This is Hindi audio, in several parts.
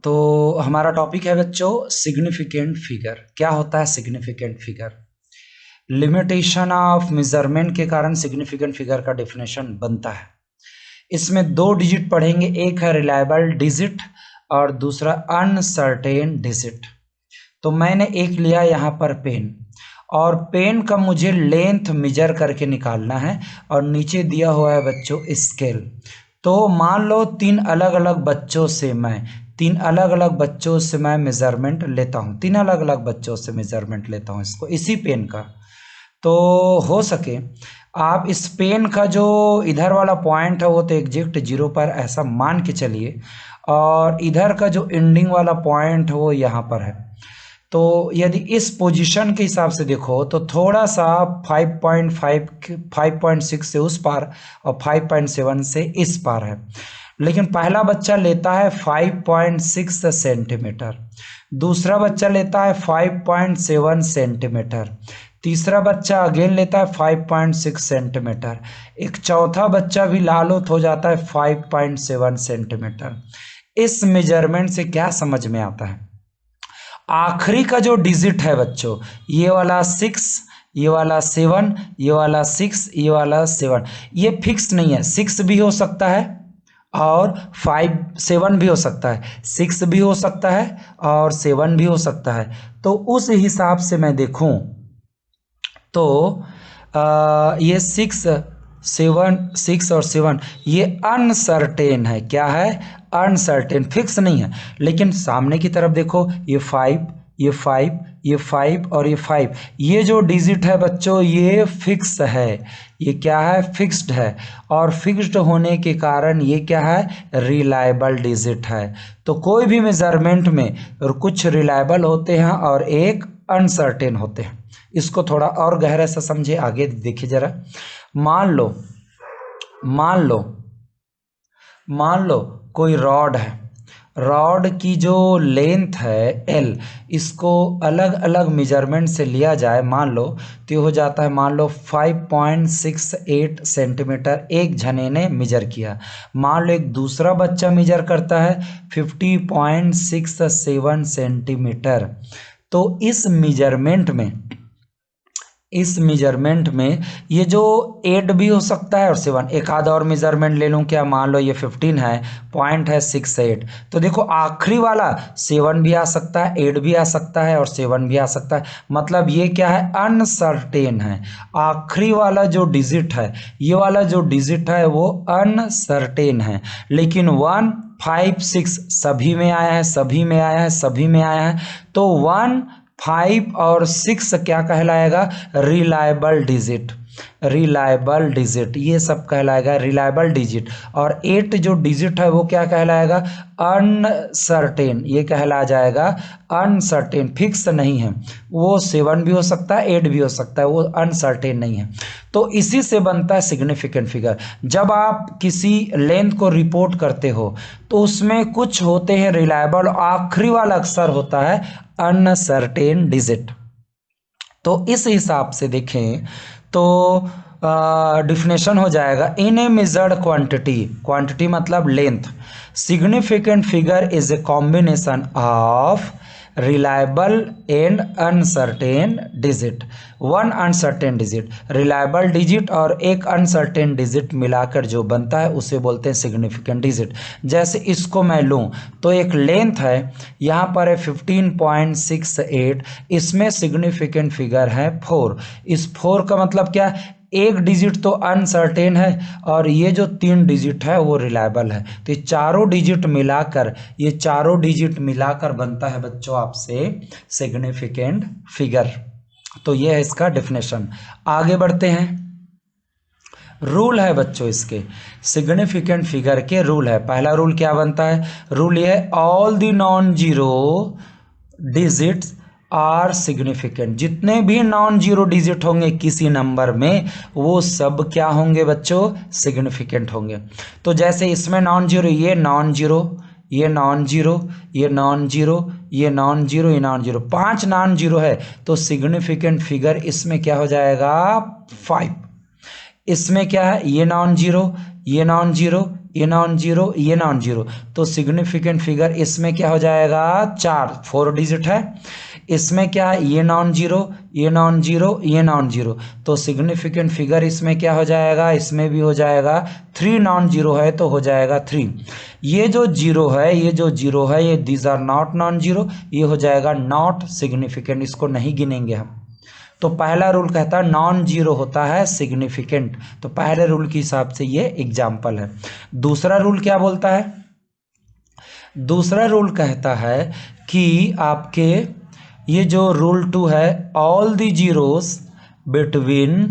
तो हमारा टॉपिक है बच्चों सिग्निफिकेंट फिगर। क्या होता है significant figure? Limitation of measurement के कारण सिग्निफिकेंट फिगर का डेफिनेशन बनता है। इसमें दो डिजिट पढ़ेंगे, एक है रिलायबल डिजिट और दूसरा अनसर्टेन डिजिट। तो मैंने एक लिया यहाँ पर पेन, और पेन का मुझे लेंथ मेजर करके निकालना है, और नीचे दिया हुआ है बच्चों स्केल। तो मान लो तीन अलग अलग बच्चों से मैं मेजरमेंट लेता हूँ, तीन अलग अलग बच्चों से मेजरमेंट लेता हूँ इसको, इसी पेन का। तो हो सके आप इस पेन का जो इधर वाला पॉइंट है वो तो एग्जैक्ट 0 पर ऐसा मान के चलिए, और इधर का जो एंडिंग वाला पॉइंट है वो यहाँ पर है। तो यदि इस पोजीशन के हिसाब से देखो तो थोड़ा सा 5.6 से उस पार और 5.7 से इस पार है। लेकिन पहला बच्चा लेता है 5.6 सेंटीमीटर, दूसरा बच्चा लेता है 5.7 सेंटीमीटर, तीसरा बच्चा अगेन लेता है 5.6 सेंटीमीटर, एक चौथा बच्चा भी लालूत हो जाता है 5.7 सेंटीमीटर। इस मेजरमेंट से क्या समझ में आता है? आखिरी का जो डिजिट है बच्चों, ये वाला 6, ये वाला 7, ये वाला 6, ये वाला 7, ये फिक्स नहीं है। 6 भी हो सकता है और 7 भी हो सकता है, 6 भी हो सकता है और 7 भी हो सकता है। तो उस हिसाब से मैं देखूं तो ये 6 और 7 ये अनसर्टेन है। क्या है? अनसर्टेन, फिक्स नहीं है। लेकिन सामने की तरफ देखो, ये 5, ये 5, ये 5 और ये 5, ये जो डिजिट है बच्चों ये फिक्स है। ये क्या है? फिक्स्ड है। और फिक्स्ड होने के कारण ये क्या है? रिलायबल डिजिट है। तो कोई भी मेजरमेंट में कुछ रिलायबल होते हैं और एक अनसर्टेन होते हैं। इसको थोड़ा और गहरे से समझे, आगे देखिए जरा। मान लो कोई रॉड है, रॉड की जो लेंथ है L, इसको अलग अलग मेजरमेंट से लिया जाए मान लो, तो ये हो जाता है मान लो 5.68 सेंटीमीटर एक जने ने मेजर किया। मान लो एक दूसरा बच्चा मेजर करता है 50.67 सेंटीमीटर। तो इस मेजरमेंट में ये जो 8 भी हो सकता है और 7, एक आधा और मेजरमेंट ले लूँ क्या? मान लो ये 15 है, पॉइंट है 68, तो देखो आखिरी वाला 7 भी आ सकता है, 8 भी आ सकता है और 7 भी आ सकता है। मतलब ये क्या है? अनसर्टेन है। आखिरी वाला जो डिजिट है, ये वाला जो डिजिट है वो अनसर्टेन है। लेकिन 1, 5, 6 सभी में आया है, सभी में आया है, सभी में आया है। तो 1, 5 और 6 क्या कहलाएगा? Reliable digit. रिलायबल डिजिट ये सब कहलाएगा रिलायबल डिजिट। और 8 जो डिजिट है वो क्या कहलाएगा? अनसर्टेन, ये कहला जाएगा अनसर्टेन, फिक्स नहीं है। वो 7 भी हो सकता है, 8 भी हो सकता है, वो अनसर्टेन नहीं है। तो इसी से बनता है सिग्निफिकेंट फिगर। जब आप किसी लेंथ को रिपोर्ट करते हो तो उसमें कुछ होते हैं रिलायबल, आखिरी वाला अक्सर होता है अनसर्टेन डिजिट। तो इस हिसाब से देखें तो डिफिनेशन हो जाएगा, इन ए मेजर्ड क्वांटिटी, क्वांटिटी मतलब length, significant figure is a combination of reliable and uncertain digit. One uncertain digit, reliable digit और एक अनसर्टेन डिजिट मिलाकर जो बनता है उसे बोलते हैं सिग्निफिकेंट डिजिट। जैसे इसको मैं लूँ तो एक लेंथ है, यहाँ पर है 15.68, इसमें सिग्निफिकेंट फिगर है 4। इस 4 का मतलब क्या? एक डिजिट तो अनसर्टेन है और ये जो 3 डिजिट है वो रिलायबल है। तो ये चारों डिजिट मिलाकर बनता है बच्चों आपसे सिग्निफिकेंट फिगर। तो ये है इसका डेफिनेशन। आगे बढ़ते हैं। रूल है बच्चों इसके, सिग्निफिकेंट फिगर के रूल है। पहला रूल क्या बनता है? रूल ये है, all the non zero digits are significant. जितने भी नॉन जीरो डिजिट होंगे किसी नंबर में वो सब क्या होंगे बच्चों? सिग्निफिकेंट होंगे। तो जैसे इसमें नॉन जीरो, ये नॉन जीरो, ये नॉन जीरो, ये नॉन जीरो, ये नॉन जीरो, ये नॉन जीरो, 5 नॉन जीरो है। तो सिग्निफिकेंट फिगर इसमें क्या हो जाएगा? 5। इसमें क्या है? ये नॉन जीरो, ये नॉन जीरो, ये नॉन जीरो, ये नॉन जीरो, तो सिग्निफिकेंट फिगर इसमें क्या हो जाएगा, 4 डिजिट है। इसमें क्या है, ये नॉन जीरो, ये नॉन जीरो, ये नॉन जीरो, तो सिग्निफिकेंट फिगर इसमें क्या हो जाएगा, इसमें भी हो जाएगा 3 नॉन जीरो है तो हो जाएगा 3। ये जो जीरो है, ये जो जीरो है, ये these are not non zero, ये हो जाएगा नॉट सिग्निफिकेंट, इसको नहीं गिनेंगे हम। तो पहला रूल कहता है नॉन जीरो होता है सिग्निफिकेंट, तो पहले रूल के हिसाब से ये एग्जाम्पल है। दूसरा रूल क्या बोलता है, दूसरा रूल कहता है कि आपके ये जो रूल 2 है, all the zeros between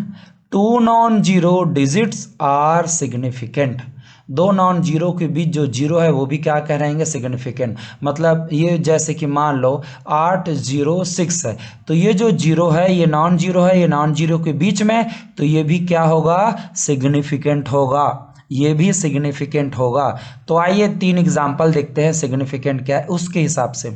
2 non zero digits are significant. 2 non zero के बीच जो जीरो है वो भी क्या कह रहेंगे, सिग्निफिकेंट। मतलब ये जैसे कि मान लो 806 है, तो ये जो जीरो है ये नॉन जीरो है, ये नॉन जीरो के बीच में, तो ये भी क्या होगा, सिग्निफिकेंट होगा, ये भी सिग्निफिकेंट होगा। तो आइए 3 एग्जाम्पल देखते हैं सिग्निफिकेंट क्या है उसके हिसाब से।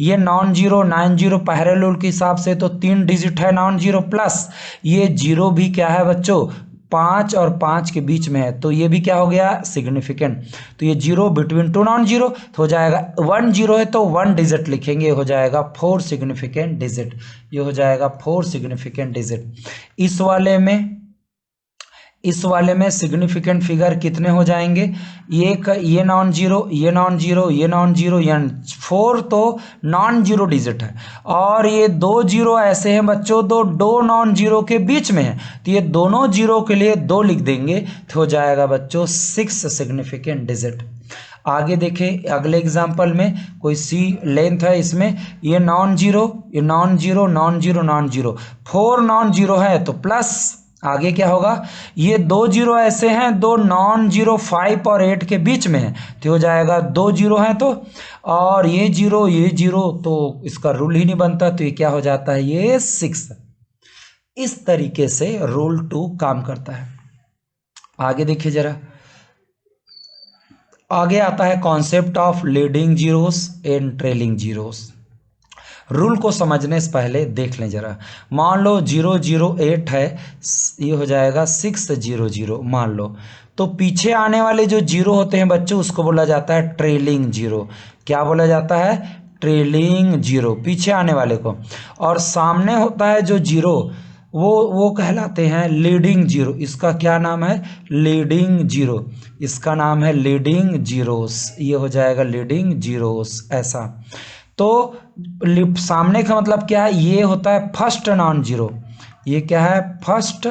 ये नॉन जीरो 90 पहले रूल के हिसाब से तो 3 डिजिट है नॉन जीरो, प्लस ये जीरो भी क्या है बच्चों, 5 और 5 के बीच में है, तो ये भी क्या हो गया, सिग्निफिकेंट। तो ये जीरो बिटवीन 2 नॉन जीरो तो हो जाएगा, 1 जीरो है तो 1 डिजिट लिखेंगे, हो जाएगा 4 सिग्निफिकेंट डिजिट, ये हो जाएगा 4 सिग्निफिकेंट डिजिट। इस वाले में सिग्निफिकेंट फिगर कितने हो जाएंगे, ये नॉन जीरो, ये नॉन जीरो, ये नॉन जीरो, ये 4 तो नॉन जीरो डिजिट है, और ये 2 जीरो ऐसे हैं बच्चों, दो नॉन जीरो के बीच में है, तो ये दोनों जीरो के लिए 2 लिख देंगे तो हो जाएगा बच्चों 6 सिग्निफिकेंट डिजिट। आगे देखें अगले एग्जाम्पल में, कोई सी लेंथ है, इसमें ये नॉन जीरो, ये non zero, non zero, non zero, 4 non zero है तो प्लस, आगे क्या होगा, ये 2 जीरो ऐसे हैं, 2 नॉन जीरो 5 और 8 के बीच में है, तो हो जाएगा 2 जीरो है तो, और ये जीरो तो इसका रूल ही नहीं बनता, तो ये क्या हो जाता है, ये 6। इस तरीके से रूल 2 काम करता है। आगे देखिए जरा, आगे आता है concept of leading zeros and trailing zeros. Rule को समझने से पहले देख लें जरा, मान लो 008 है, ये हो जाएगा 600 मान लो, तो पीछे आने वाले जो जीरो होते हैं बच्चों उसको बोला जाता है ट्रेलिंग जीरो। क्या बोला जाता है, ट्रेलिंग जीरो, पीछे आने वाले को। और सामने होता है जो जीरो वो कहलाते हैं लीडिंग जीरो। इसका क्या नाम है, लीडिंग जीरो, इसका नाम है लीडिंग जीरोस, ये हो जाएगा लीडिंग जीरोस ऐसा। तो सामने का मतलब क्या है, ये होता है फर्स्ट नॉन जीरो, ये क्या है फर्स्ट,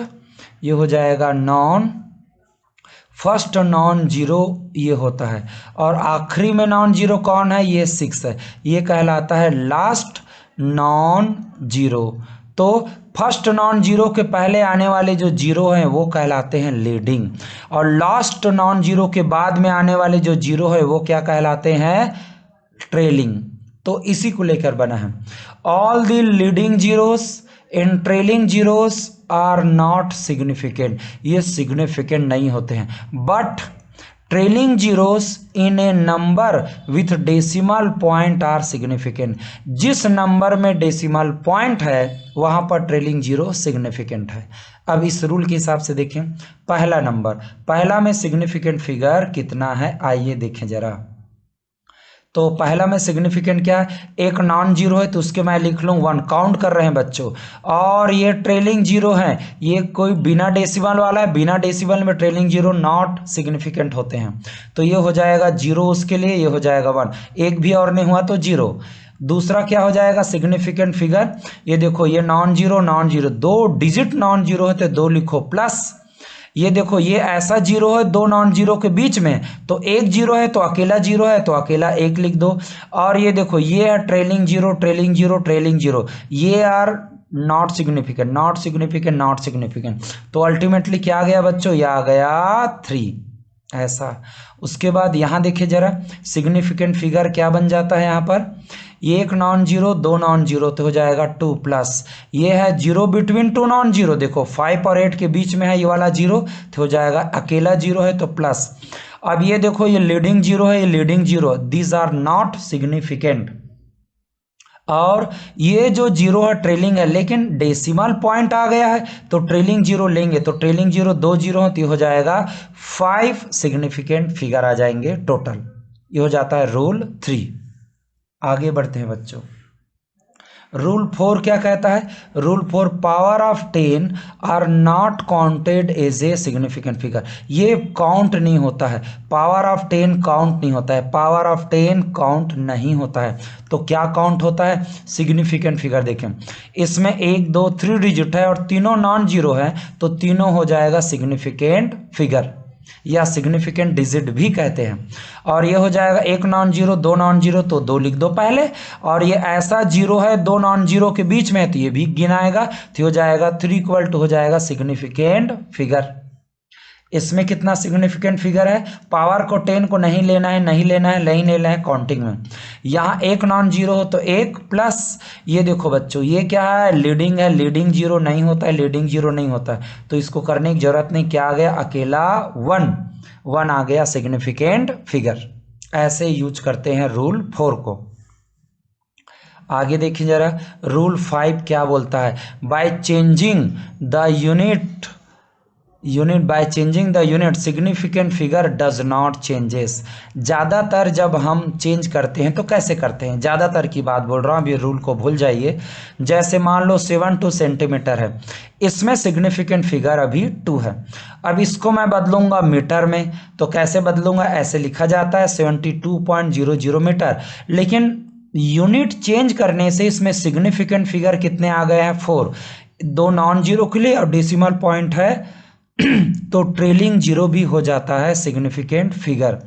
ये हो जाएगा फर्स्ट नॉन जीरो ये होता है, और आखिरी में नॉन जीरो कौन है, ये 6 है, ये कहलाता है लास्ट नॉन जीरो। तो फर्स्ट नॉन जीरो के पहले आने वाले जो जीरो हैं वो कहलाते हैं लीडिंग, और लास्ट नॉन जीरो के बाद में आने वाले जो जीरो है वो क्या कहलाते हैं, ट्रेलिंग। तो इसी को लेकर बना है, all the leading zeros in trailing zeros are not significant, ये सिग्निफिकेंट नहीं होते हैं, but trailing zeros in a number with decimal point are significant. जिस नंबर में डेसिमल पॉइंट है वहां पर ट्रेलिंग जीरो सिग्निफिकेंट है। अब इस रूल के हिसाब से देखें, पहला नंबर, पहला में सिग्निफिकेंट फिगर कितना है, आइए देखें जरा। तो पहला में सिग्निफिकेंट क्या है, एक नॉन जीरो है तो उसके मैं लिख लूँ 1, काउंट कर रहे हैं बच्चों, और ये ट्रेलिंग जीरो है, ये कोई बिना डेसिमल वाला है, बिना डेसिमल में ट्रेलिंग जीरो नॉट सिग्निफिकेंट होते हैं, तो ये हो जाएगा 0 उसके लिए, ये हो जाएगा 1, एक भी और नहीं हुआ तो 0। दूसरा क्या हो जाएगा सिग्निफिकेंट फिगर, ये देखो ये non zero 2 digit non zero है तो 2 लिखो, प्लस ये देखो ये ऐसा जीरो है 2 नॉन जीरो के बीच में, तो एक जीरो है तो अकेला जीरो है तो अकेला 1 लिख दो, और ये देखो ये है trailing zero trailing zero trailing zero, ये are not significant not significant not significant, तो अल्टीमेटली क्या आ गया बच्चों, ये आ गया 3 ऐसा। उसके बाद यहाँ देखिए जरा सिग्निफिकेंट फिगर क्या बन जाता है, यहाँ पर एक नॉन जीरो 2 नॉन जीरो तो हो जाएगा 2, प्लस ये है जीरो बिटवीन 2 नॉन जीरो, देखो 5 और 8 के बीच में है ये वाला जीरो तो हो जाएगा अकेला जीरो है तो प्लस। अब ये देखो ये लीडिंग जीरो है, ये leading zero, these are not significant. और ये जो जीरो है ट्रेलिंग है, लेकिन डेसिमल पॉइंट आ गया है तो ट्रेलिंग जीरो लेंगे, तो ट्रेलिंग जीरो 2 जीरो होती हो जाएगा 5 सिग्निफिकेंट फिगर आ जाएंगे टोटल। ये हो जाता है रूल 3। आगे बढ़ते हैं बच्चों। रूल 4 क्या कहता है? Rule 4, power of 10 are not counted as a significant figure. ये काउंट नहीं होता है, पावर ऑफ 10 काउंट नहीं होता है, पावर ऑफ 10 काउंट नहीं होता है। तो क्या काउंट होता है? Significant figure. देखें इसमें 1 2 3 डिजिट है और तीनों नॉन जीरो है, तो तीनों हो जाएगा सिग्निफिकेंट फिगर या सिग्निफिकेंट डिजिट भी कहते हैं। और ये हो जाएगा 1 नॉन जीरो 2 नॉन जीरो, तो 2 लिख दो पहले, और ये ऐसा जीरो है 2 नॉन जीरो के बीच में है तो ये भी गिनाएगा, तो हो जाएगा 3 इक्वल टू हो जाएगा सिग्निफिकेंट फिगर। इसमें कितना सिग्निफिकेंट फिगर है? पावर को 10 को नहीं लेना है, नहीं लेना है, नहीं लेना है काउंटिंग में। यहाँ 1 नॉन जीरो हो तो 1 प्लस ये देखो बच्चों ये क्या है? लीडिंग है, लीडिंग जीरो नहीं होता है, लीडिंग जीरो नहीं होता है, तो इसको करने की जरूरत नहीं। क्या आ गया? अकेला 1 आ गया सिग्निफिकेंट फिगर। ऐसे यूज करते हैं रूल 4 को। आगे देखिए जरा, रूल 5 क्या बोलता है? By changing the unit by changing the unit significant figure does not changes. ज़्यादातर जब हम चेंज करते हैं तो कैसे करते हैं? ज़्यादातर की बात बोल रहा हूँ, अभी रूल को भूल जाइए। जैसे मान लो 72 सेंटीमीटर है, इसमें सिग्निफिकेंट फिगर अभी 2 है। अब इसको मैं बदलूंगा मीटर में, तो कैसे बदलूंगा? ऐसे लिखा जाता है 72.00 मीटर, लेकिन यूनिट चेंज करने से इसमें सिग्निफिकेंट फिगर कितने आ गए हैं? 4। 2 नॉन जीरो के लिए और डेसिमल पॉइंट है तो ट्रेलिंग जीरो भी हो जाता है सिग्निफिकेंट फिगर।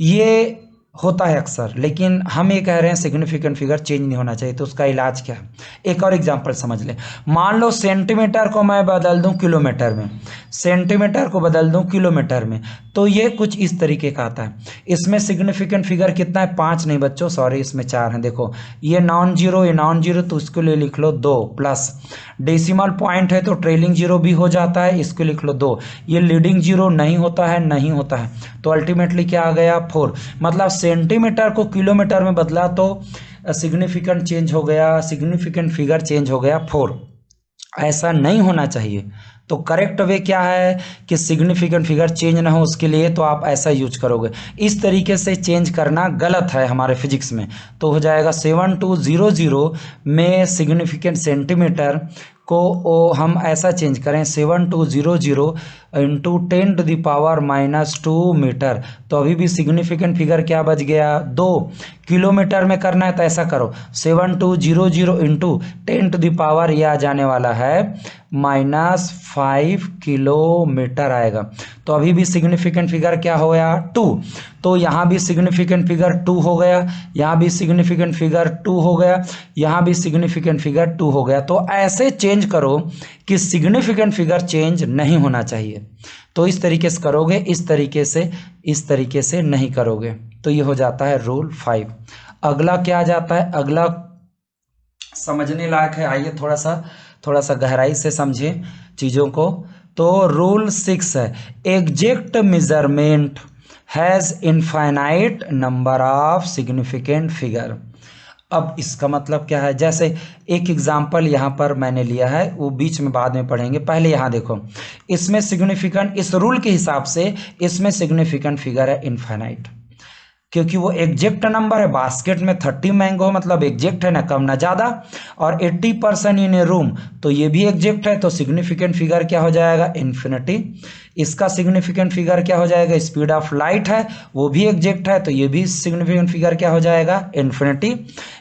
ये होता है अक्सर, लेकिन हम ये कह रहे हैं सिग्निफिकेंट फिगर चेंज नहीं होना चाहिए, तो उसका इलाज क्या है? एक और एग्जांपल समझ ले। मान लो सेंटीमीटर को मैं बदल दूं किलोमीटर में, सेंटीमीटर को बदल दूं किलोमीटर में, तो ये कुछ इस तरीके का आता है। इसमें सिग्निफिकेंट फिगर कितना है? 5 नहीं बच्चों, सॉरी, इसमें 4 है। देखो ये नॉन जीरो, ये नॉन जीरो, तो इसके लिए लिख लो 2 प्लस डेसिमल पॉइंट है तो ट्रेलिंग जीरो भी हो जाता है, इसको लिख लो 2। ये लीडिंग जीरो नहीं होता है, नहीं होता है, तो अल्टीमेटली क्या आ गया? 4। मतलब सेंटीमीटर को किलोमीटर में बदला तो सिग्निफिकेंट चेंज हो गया, सिग्निफिकेंट फिगर चेंज हो गया 4। ऐसा नहीं होना चाहिए। तो करेक्ट वे क्या है कि सिग्निफिकेंट फिगर चेंज ना हो, उसके लिए तो आप ऐसा यूज करोगे। इस तरीके से चेंज करना गलत है हमारे फिजिक्स में, तो हो जाएगा 7200 में सिग्निफिकेंट सेंटीमीटर को हम ऐसा चेंज करें 7200 इंटू 10⁻⁻² मीटर, तो अभी भी सिग्निफिकेंट फिगर क्या बच गया? 2। किलोमीटर में करना है तो ऐसा करो 7200 इंटू 10⁻, यह आ जाने वाला है -5 किलोमीटर आएगा, तो अभी भी सिग्निफिकेंट फिगर क्या हो गया? 2। तो यहाँ भी सिग्निफिकेंट फिगर 2 हो गया, यहाँ भी सिग्निफिकेंट फिगर 2 हो गया, यहाँ भी सिग्निफिकेंट फिगर 2 हो गया। तो ऐसे चेंज करो कि सिग्निफिकेंट फिगर चेंज नहीं होना चाहिए। तो इस तरीके से करोगे, इस तरीके से नहीं करोगे। तो ये हो जाता है रूल 5। अगला क्या आ जाता है? अगला समझने लायक है, आइए थोड़ा सा गहराई से समझें चीज़ों को। तो रूल 6 है, exact measurement has infinite number of significant figure. अब इसका मतलब क्या है? जैसे एक एग्जाम्पल यहाँ पर मैंने लिया है, वो बीच में बाद में पढ़ेंगे, पहले यहाँ देखो, इसमें सिग्निफिकेंट, इस रूल के हिसाब से इसमें सिग्निफिकेंट फिगर है इनफाइनाइट, क्योंकि वो एग्जैक्ट नंबर है। बास्केट में 30 मैंगो मतलब एग्जैक्ट है, ना कम ना ज़्यादा, और 80% इन ए रूम, तो ये भी एग्जैक्ट है, तो सिग्निफिकेंट फिगर क्या हो जाएगा? इन्फिनिटी। इसका सिग्निफिकेंट फिगर क्या हो जाएगा? स्पीड ऑफ लाइट है, वो भी एग्जैक्ट है, तो ये भी सिग्निफिकेंट फिगर क्या हो जाएगा? इन्फिनिटी।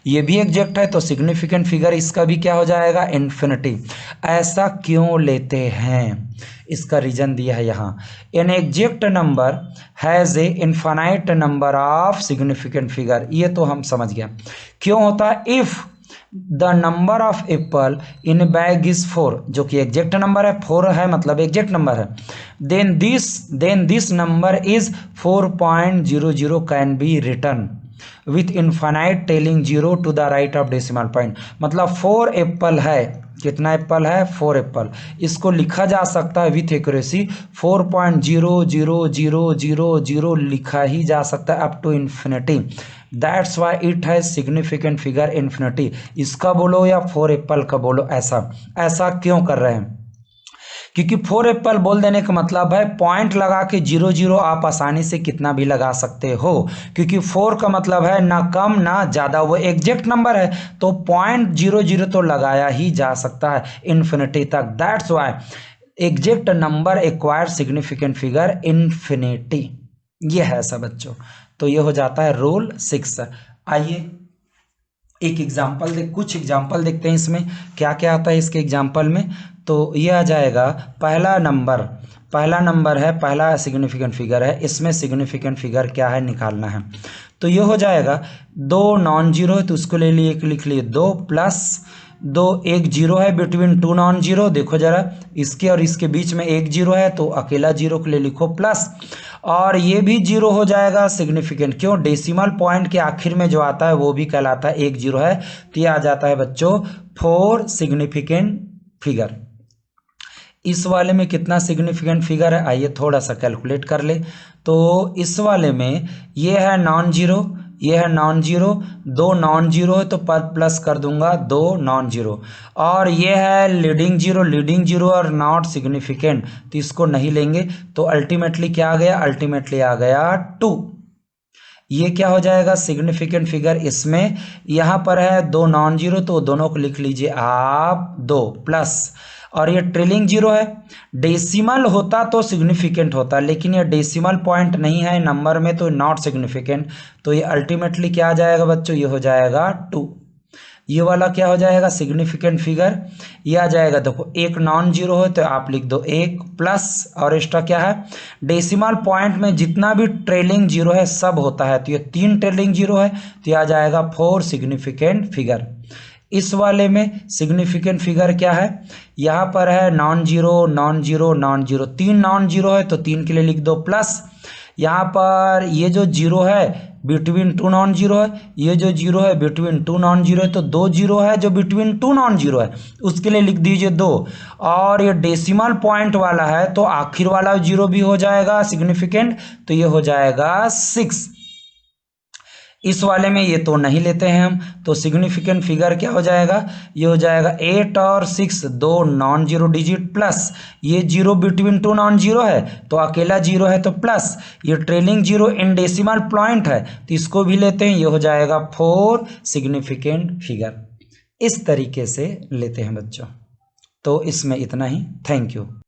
ये भी एग्जैक्ट है, तो सिग्निफिकेंट फिगर इसका भी क्या हो जाएगा? इन्फिनिटी। ऐसा क्यों लेते हैं? इसका रीजन दिया है यहाँ, an exact number has a infinite number of significant figure. ये तो हम समझ गया क्यों होता है। If the number of apple in bag is 4, जो कि एग्जैक्ट नंबर है, 4 है मतलब एग्जैक्ट नंबर है, then this number is 4.00 can be written with infinite trailing 0 to the right of decimal point. मतलब 4 एप्पल है, कितना एप्पल है? 4 एप्पल। इसको लिखा जा सकता है विथ एक्यूरेसी 4.0000 लिखा ही जा सकता है up to infinity. That's why it has significant figure infinity. इसका बोलो या 4 एप्पल का बोलो, ऐसा ऐसा क्यों कर रहे हैं? क्योंकि 4 एप्पल बोल देने का मतलब है पॉइंट लगा के 0 0 आप आसानी से कितना भी लगा सकते हो, क्योंकि 4 का मतलब है ना कम ना ज़्यादा, वो एग्जैक्ट नंबर है, तो पॉइंट 0 0 तो लगाया ही जा सकता है इन्फिनिटी तक। That's why exact number acquire significant figure infinity. ये है ऐसा बच्चों। तो ये हो जाता है रूल 6। आइए एक एग्जाम्पल कुछ एग्जाम्पल देखते हैं इसमें क्या क्या आता है इसके एग्जाम्पल में। तो ये आ जाएगा पहला नंबर है, पहला सिग्निफिकेंट फिगर है, इसमें सिग्निफिकेंट फिगर क्या है निकालना है। तो ये हो जाएगा 2 नॉन जीरो है तो उसको ले लिए लिख लिए 2 प्लस 2, एक जीरो है बिटवीन 2 नॉन जीरो, देखो जरा इसके और इसके बीच में एक जीरो है तो अकेला जीरो के लिए लिखो प्लस, और ये भी जीरो हो जाएगा सिग्निफिकेंट, क्यों? डेसिमल पॉइंट के आखिर में जो आता है वो भी कहलाता है एक जीरो है, तो ये आ जाता है बच्चों 4 सिग्निफिकेंट फिगर। इस वाले में कितना सिग्निफिकेंट फिगर है, आइए थोड़ा सा कैलकुलेट कर ले। तो इस वाले में ये है नॉन जीरो, ये है नॉन जीरो, 2 नॉन जीरो है तो पर प्लस कर दूंगा 2 नॉन जीरो, और ये है लीडिंग जीरो और नॉट सिग्निफिकेंट, तो इसको नहीं लेंगे, तो अल्टीमेटली क्या आ गया? अल्टीमेटली आ गया 2। ये क्या हो जाएगा सिग्निफिकेंट फिगर? इसमें यहाँ पर है 2 नॉन जीरो तो दोनों को लिख लीजिए आप 2 प्लस, और ये ट्रिलिंग जीरो है, डेसिमल होता तो सिग्निफिकेंट होता, लेकिन ये डेसिमल पॉइंट नहीं है नंबर में तो नॉट सिग्निफिकेंट, तो ये अल्टीमेटली क्या आ जाएगा बच्चों? ये हो जाएगा 2। ये वाला क्या हो जाएगा सिग्निफिकेंट फिगर? ये आ जाएगा, देखो एक नॉन जीरो है तो आप लिख दो 1 प्लस, और एक्स्ट्रा क्या है? डेसिमल पॉइंट में जितना भी ट्रेलिंग जीरो है सब होता है, तो ये 3 ट्रेलिंग जीरो है, तो ये आ जाएगा 4 सिग्निफिकेंट फिगर। इस वाले में सिग्निफिकेंट फिगर क्या है? यहाँ पर है non zero non zero non zero, 3 non zero है तो 3 के लिए लिख दो प्लस, यहाँ पर ये जो जीरो है बिटवीन 2 नॉन जीरो है, ये जो जीरो है बिटवीन 2 नॉन जीरो है, तो 2 जीरो है जो बिटवीन 2 नॉन जीरो है उसके लिए लिख दीजिए 2, और ये डेसिमल पॉइंट वाला है तो आखिर वाला जीरो भी हो जाएगा सिग्निफिकेंट, तो ये हो जाएगा 6। इस वाले में ये तो नहीं लेते हैं हम, तो सिग्निफिकेंट फिगर क्या हो जाएगा? ये हो जाएगा 8 और 6, 2 नॉन जीरो डिजिट प्लस, ये जीरो बिटवीन 2 नॉन जीरो है तो अकेला जीरो है तो प्लस, ये trailing zero in decimal point है तो इसको भी लेते हैं, ये हो जाएगा 4 सिग्निफिकेंट फिगर। इस तरीके से लेते हैं बच्चों। तो इसमें इतना ही, थैंक यू।